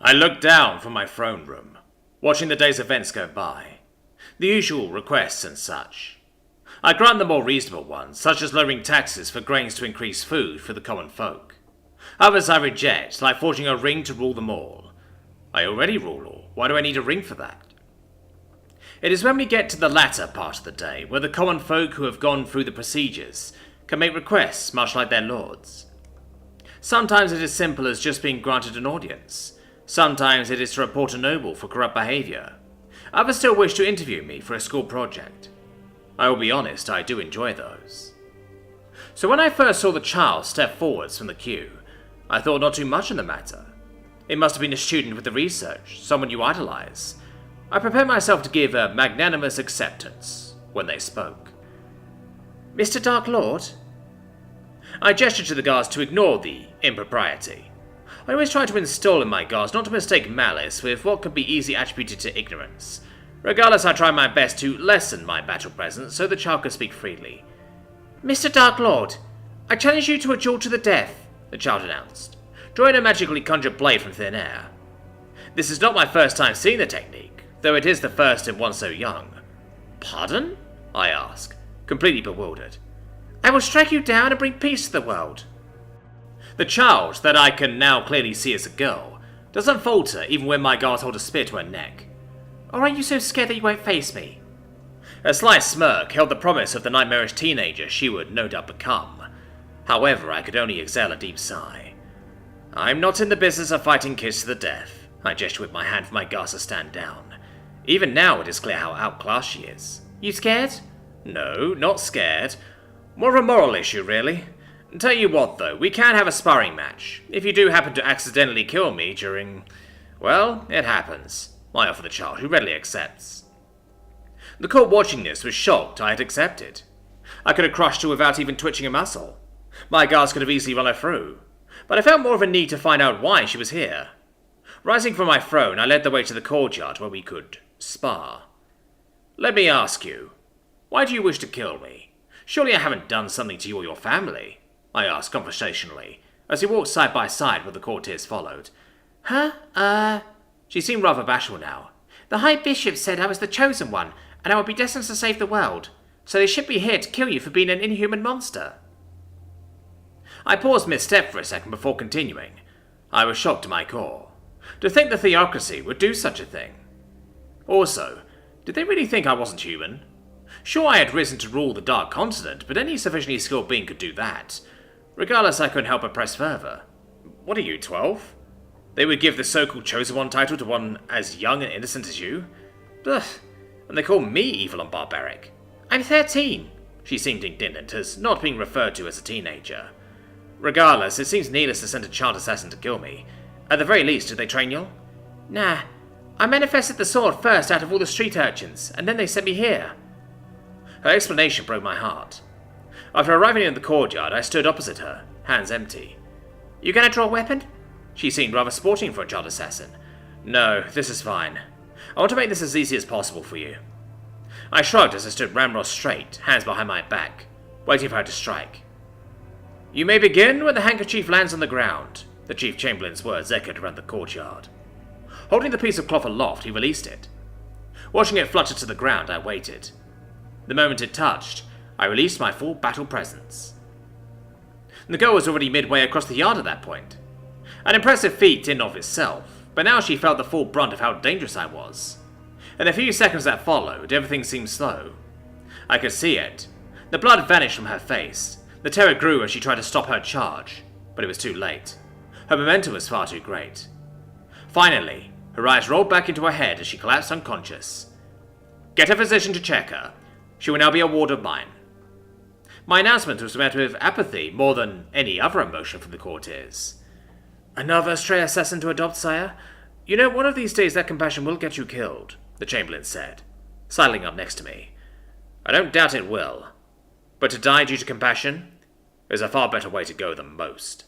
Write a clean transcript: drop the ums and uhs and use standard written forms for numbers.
I looked down from my throne room, watching the day's events go by. The usual requests and such. I grant the more reasonable ones, such as lowering taxes for grains to increase food for the common folk. Others I reject, like forging a ring to rule them all. I already rule all. Why do I need a ring for that? It is when we get to the latter part of the day, where the common folk who have gone through the procedures can make requests much like their lords. Sometimes it is simple as just being granted an audience. Sometimes it is to report a noble for corrupt behaviour. Others still wish to interview me for a school project. I will be honest, I do enjoy those. So when I first saw the child step forwards from the queue, I thought not too much on the matter. It must have been a student with the research, someone you idolize. I prepared myself to give a magnanimous acceptance when they spoke. Mr. Dark Lord? I gestured to the guards to ignore the impropriety. I always try to install in my guards not to mistake malice with what could be easily attributed to ignorance. Regardless, I try my best to lessen my battle presence so the child could speak freely. Mr. Dark Lord, I challenge you to a duel to the death, the child announced, drawing a magically conjured blade from thin air. This is not my first time seeing the technique, though it is the first in one so young. Pardon? I ask, completely bewildered. I will strike you down and bring peace to the world. The child, that I can now clearly see as a girl, doesn't falter even when my guards hold a spear to her neck. Or are you so scared that you won't face me? A slight smirk held the promise of the nightmarish teenager she would no doubt become. However, I could only exhale a deep sigh. I'm not in the business of fighting kids to the death. I gestured with my hand for my guards to stand down. Even now it is clear how outclassed she is. You scared? No, not scared. More of a moral issue, really. Tell you what, though, we can have a sparring match. If you do happen to accidentally kill me during... well, it happens. I offer the child, who readily accepts. The court watching this was shocked I had accepted. I could have crushed her without even twitching a muscle. My guards could have easily run her through. But I felt more of a need to find out why she was here. Rising from my throne, I led the way to the courtyard where we could spar. Let me ask you, why do you wish to kill me? Surely I haven't done something to you or your family? I asked conversationally, as we walked side by side while the courtiers followed. She seemed rather bashful now. The High Bishop said I was the chosen one, and I would be destined to save the world, so they should be here to kill you for being an inhuman monster. I paused mid-step for a second before continuing. I was shocked to my core. To think the theocracy would do such a thing. Also, did they really think I wasn't human? Sure, I had risen to rule the Dark Continent, but any sufficiently skilled being could do that. Regardless, I couldn't help but press further. What are you, 12? They would give the so-called Chosen One title to one as young and innocent as you? Ugh, and they call me evil and barbaric. I'm 13. She seemed indignant, as not being referred to as a teenager. Regardless, it seems needless to send a child assassin to kill me. At the very least, did they train you? Nah, I manifested the sword first out of all the street urchins, and then they sent me here. Her explanation broke my heart. After arriving in the courtyard, I stood opposite her, hands empty. You gonna draw a weapon? She seemed rather sporting for a child assassin. No, this is fine. I want to make this as easy as possible for you. I shrugged as I stood ramrod straight, hands behind my back, waiting for her to strike. You may begin when the handkerchief lands on the ground, the Chief Chamberlain's words echoed around the courtyard. Holding the piece of cloth aloft, he released it. Watching it flutter to the ground, I waited. The moment it touched, I released my full battle presence. The girl was already midway across the yard at that point. An impressive feat in of itself, but now she felt the full brunt of how dangerous I was. In the few seconds that followed, everything seemed slow. I could see it. The blood vanished from her face. The terror grew as she tried to stop her charge, but it was too late. Her momentum was far too great. Finally, her eyes rolled back into her head as she collapsed unconscious. Get a physician to check her. She will now be a ward of mine. My announcement was met with apathy more than any other emotion from the courtiers. Another stray assassin to adopt, sire? You know, one of these days that compassion will get you killed, the Chamberlain said, sidling up next to me. I don't doubt it will. But to die due to compassion is a far better way to go than most.